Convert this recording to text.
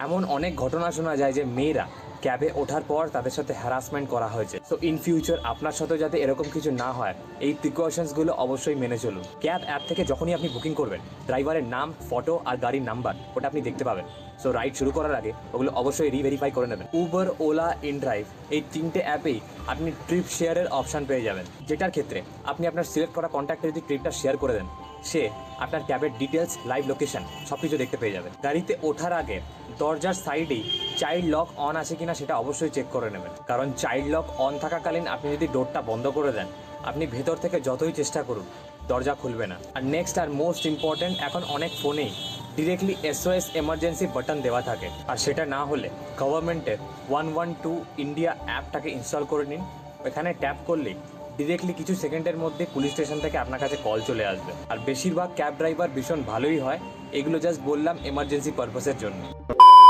এমন অনেক ঘটনা শোনা যায় যে মেয়েরা ক্যাবে ওঠার পর তাদের সাথে হ্যারাসমেন্ট করা হয়েছে। তো ইন ফিউচার আপনার সাথেও যাতে এরকম কিছু না হয়, এই প্রিকশনসগুলো অবশ্যই মেনে চলুন। ক্যাব অ্যাপ থেকে যখনই আপনি বুকিং করবেন, ড্রাইভারের নাম, ফটো আর গাড়ির নাম্বার ওটা আপনি দেখতে পাবেন। সো রাইড শুরু করার আগে ওগুলো অবশ্যই রিভেরিফাই করে নেবেন। উবার, ওলা, ইনড্রাইভ এই তিনটে অ্যাপেই আপনি ট্রিপ শেয়ারের অপশান পেয়ে যাবেন, যেটার ক্ষেত্রে আপনি আপনার সিলেক্ট করা কন্ট্যাক্টে যদি ট্রিপটা শেয়ার করে দেন, সে আপনার ক্যাবের ডিটেলস, লাইভ লোকেশন সব কিছু দেখতে পেয়ে যাবে। গাড়িতে ওঠার আগে দরজার সাইডেই চাইল্ড লক অন আছে কিনা সেটা অবশ্যই চেক করে নেবেন, কারণ চাইল্ড লক অন থাকাকালীন আপনি যদি ডোরটা বন্ধ করে দেন, আপনি ভেতর থেকে যতই চেষ্টা করুন দরজা খুলবে না। আর নেক্সট আর মোস্ট ইম্পর্টেন্ট, এখন অনেক ফোনেই ডিরেক্টলি SOS এমার্জেন্সি বাটন দেওয়া থাকে, আর সেটা না হলে গভর্নমেন্টের 112 ইন্ডিয়া অ্যাপটাকে ইনস্টল করে নিন। এখানে ট্যাপ করলেই ডিরেক্টলি কিছু সেকেন্ডের মধ্যে পুলিশ স্টেশন থেকে আপনার কাছে কল চলে আসবে। আর বেশিরভাগ ক্যাব ড্রাইভার ভীষণ ভালোই হয়, এগুলো জাস্ট বললাম এমার্জেন্সি পারপাসের জন্য।